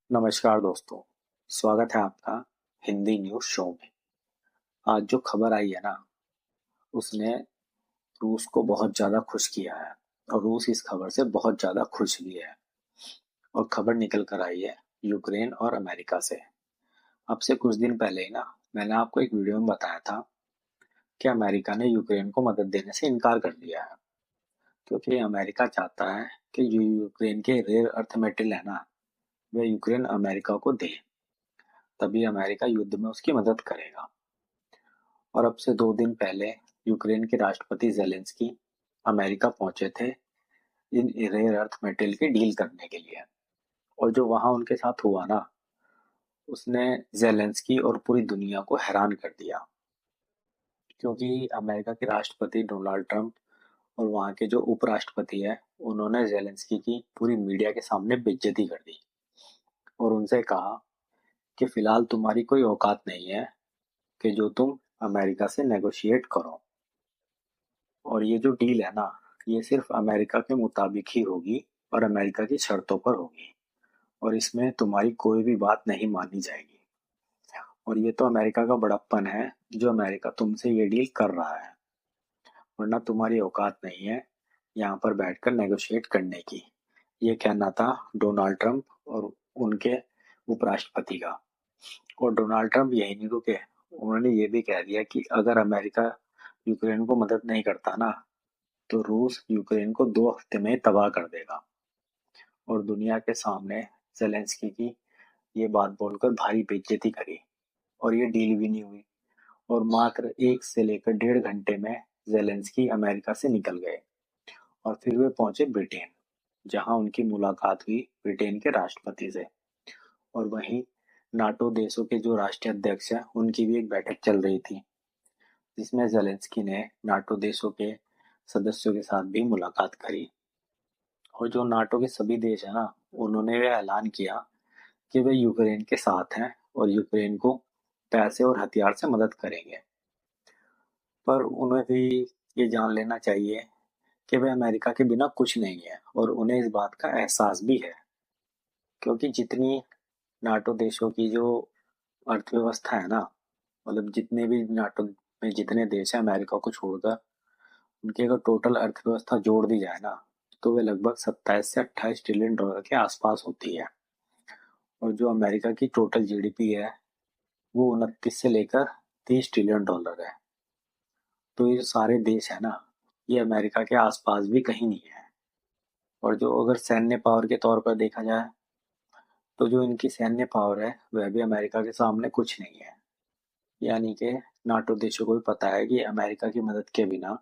नमस्कार दोस्तों। स्वागत है आपका हिंदी न्यूज़ शो में। आज जो खबर आई है ना, उसने रूस को बहुत ज़्यादा खुश किया है और रूस इस खबर से बहुत ज़्यादा खुश भी है। और खबर निकल कर आई है यूक्रेन और अमेरिका से। अब से कुछ दिन पहले ही ना, मैंने आपको एक वीडियो में बताया था कि अमेरिका ने यूक्रेन को मदद देने से इनकार कर दिया है, क्योंकि अमेरिका चाहता है कि जो यूक्रेन के रेयर अर्थ मेटल है ना, वे यूक्रेन अमेरिका को दे, तभी अमेरिका युद्ध में उसकी मदद करेगा। और अब से 2 दिन पहले यूक्रेन के राष्ट्रपति जेलेंस्की अमेरिका पहुंचे थे इन रेयर अर्थ मेटल की डील करने के लिए। और जो वहां उनके साथ हुआ ना, उसने जेलेंस्की और पूरी दुनिया को हैरान कर दिया, क्योंकि अमेरिका के राष्ट्रपति डोनाल्ड ट्रंप और वहां के जो उपराष्ट्रपति है, उन्होंने जेलेंस्की की पूरी मीडिया के सामने बेइज्जती कर दी और उनसे कहा कि फिलहाल तुम्हारी कोई औकात नहीं है कि जो तुम अमेरिका से नेगोशिएट करो। और ये जो डील है ना, ये सिर्फ अमेरिका के मुताबिक ही होगी और अमेरिका की शर्तों पर होगी, और इसमें तुम्हारी कोई भी बात नहीं मानी जाएगी। और ये तो अमेरिका का बड़प्पन है, जो अमेरिका तुमसे ये डील कर रहा है, वरना तुम्हारी औकात नहीं है यहाँ पर बैठकर नेगोशिएट करने की। ये कहना था डोनाल्ड ट्रंप और उनके उपराष्ट्रपति का। और डोनाल्ड ट्रंप यही नहीं रुके, उन्होंने ये भी कह दिया कि अगर अमेरिका यूक्रेन को मदद नहीं करता ना, तो रूस यूक्रेन को 2 हफ्ते में तबाह कर देगा। और दुनिया के सामने जेलेंस्की की ये बात बोलकर भारी बेइज्जती करी और ये डील भी नहीं हुई। और मात्र 1 से लेकर 1.5 घंटे में जेलेंस्की अमेरिका से निकल गए और फिर वे पहुंचे ब्रिटेन, जहां उनकी मुलाकात हुई ब्रिटेन के राष्ट्रपति से। और वहीं नाटो देशों के जो राष्ट्रीय अध्यक्ष हैं, उनकी भी एक बैठक चल रही थी, जिसमें जेलेंस्की ने नाटो देशों के सदस्यों के साथ भी मुलाकात करी। और जो नाटो के सभी देश है ना, उन्होंने ये ऐलान किया कि वे यूक्रेन के साथ हैं और यूक्रेन को पैसे और हथियार से मदद करेंगे। पर उन्हें भी ये जान लेना चाहिए कि वे अमेरिका के बिना कुछ नहीं है, और उन्हें इस बात का एहसास भी है, क्योंकि जितनी नाटो देशों की जो अर्थव्यवस्था है ना, मतलब जितने भी नाटो में जितने देश हैं अमेरिका को छोड़कर, उनकी अगर टोटल अर्थव्यवस्था जोड़ दी जाए ना, तो वे लगभग 27 से 28 ट्रिलियन डॉलर के आसपास होती है। और जो अमेरिका की टोटल जीडीपी है, वो 29 से लेकर 30 ट्रिलियन डॉलर है। तो ये जो सारे देश है ना, ये अमेरिका के आसपास भी कहीं नहीं है। और जो अगर सैन्य पावर के तौर पर देखा जाए, तो जो इनकी सैन्य पावर है वह भी अमेरिका के सामने कुछ नहीं है। यानी कि नाटो देशों को भी पता है कि अमेरिका की मदद के बिना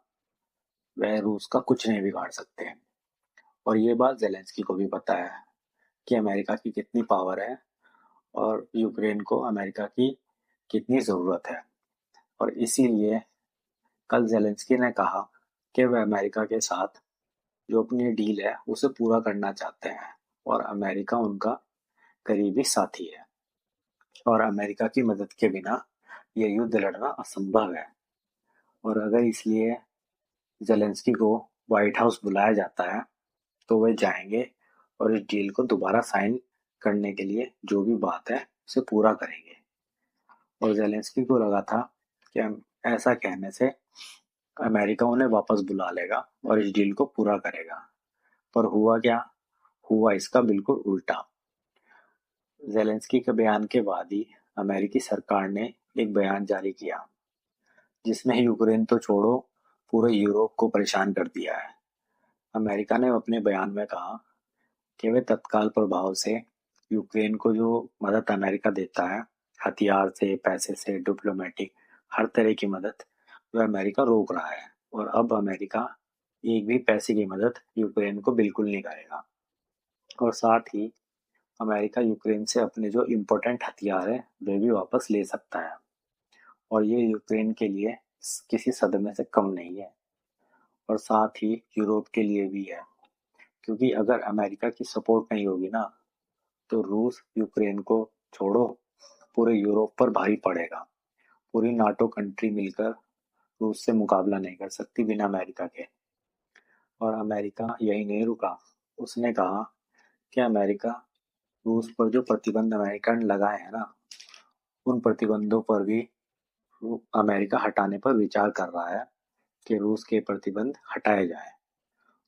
वह रूस का कुछ नहीं बिगाड़ सकते। और ये बात जेलेंस्की को भी पता है कि अमेरिका की कितनी पावर है और यूक्रेन को अमेरिका की कितनी ज़रूरत है। और इसीलिए कल जेलेंस्की ने कहा कि वह अमेरिका के साथ जो अपनी डील है उसे पूरा करना चाहते हैं, और अमेरिका उनका करीबी साथी है और अमेरिका की मदद के बिना यह युद्ध लड़ना असंभव है। और अगर इसलिए जेलेंस्की को व्हाइट हाउस बुलाया जाता है, तो वे जाएंगे और इस डील को दोबारा साइन करने के लिए जो भी बात है उसे पूरा करेंगे। और जेलेंस्की को लगा था कि ऐसा कहने से अमेरिका उन्हें वापस बुला लेगा और इस डील को पूरा करेगा। पर हुआ क्या? हुआ इसका बिल्कुल उल्टा। जेलेंस्की के बयान के बाद ही अमेरिकी सरकार ने एक बयान जारी किया, जिसने यूक्रेन तो छोड़ो, पूरे यूरोप को परेशान कर दिया है। अमेरिका ने अपने बयान में कहा कि वे तत्काल प्रभाव से यूक्रेन को जो मदद अमेरिका देता है, हथियार से, पैसे से, डिप्लोमेटिक, हर तरह की मदद, वह अमेरिका रोक रहा है। और अब अमेरिका एक भी पैसे की मदद यूक्रेन को बिल्कुल नहीं करेगा। और साथ ही अमेरिका यूक्रेन से अपने जो इम्पोर्टेंट हथियार है वे भी वापस ले सकता है। और ये यूक्रेन के लिए किसी सदमे से कम नहीं है, और साथ ही यूरोप के लिए भी है, क्योंकि अगर अमेरिका की सपोर्ट नहीं होगी ना, तो रूस यूक्रेन को छोड़ो, पूरे यूरोप पर भारी पड़ेगा। पूरी नाटो कंट्री मिलकर रूस से मुकाबला नहीं कर सकती बिना अमेरिका के। और अमेरिका यही नहीं रुका, उसने कहा कि अमेरिका रूस पर जो प्रतिबंध अमेरिका ने लगाए हैं ना, उन प्रतिबंधों पर भी अमेरिका हटाने पर विचार कर रहा है कि रूस के प्रतिबंध हटाए जाएं।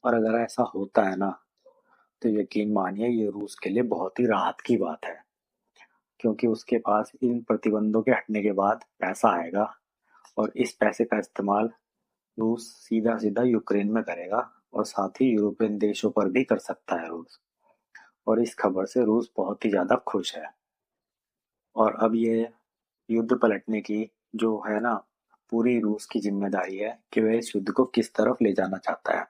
और अगर ऐसा होता है ना, तो यकीन मानिए ये रूस के लिए बहुत ही राहत की बात है, क्योंकि उसके पास इन प्रतिबंधों के हटने के बाद पैसा आएगा और इस पैसे का इस्तेमाल रूस सीधा सीधा यूक्रेन में करेगा और साथ ही यूरोपियन देशों पर भी कर सकता है रूस। और इस खबर से रूस बहुत ही ज्यादा खुश है। और अब ये युद्ध पलटने की जो है ना, पूरी रूस की जिम्मेदारी है कि वह इस युद्ध को किस तरफ ले जाना चाहता है,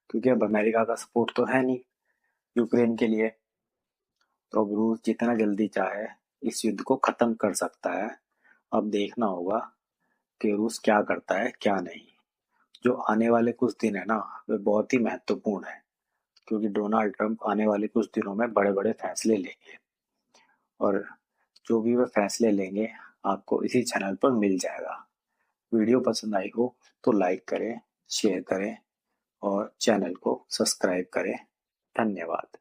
क्योंकि अब अमेरिका का सपोर्ट तो है नहीं यूक्रेन के लिए। तो अब रूस जितना जल्दी चाहे इस युद्ध को खत्म कर सकता है। अब देखना होगा कि रूस क्या करता है क्या नहीं। जो आने वाले कुछ दिन है ना, वे बहुत ही महत्वपूर्ण है, क्योंकि डोनाल्ड ट्रंप आने वाले कुछ दिनों में बड़े बड़े फैसले लेंगे। और जो भी वे फैसले लेंगे आपको इसी चैनल पर मिल जाएगा। वीडियो पसंद आई हो तो लाइक करें, शेयर करें और चैनल को सब्सक्राइब करें। धन्यवाद।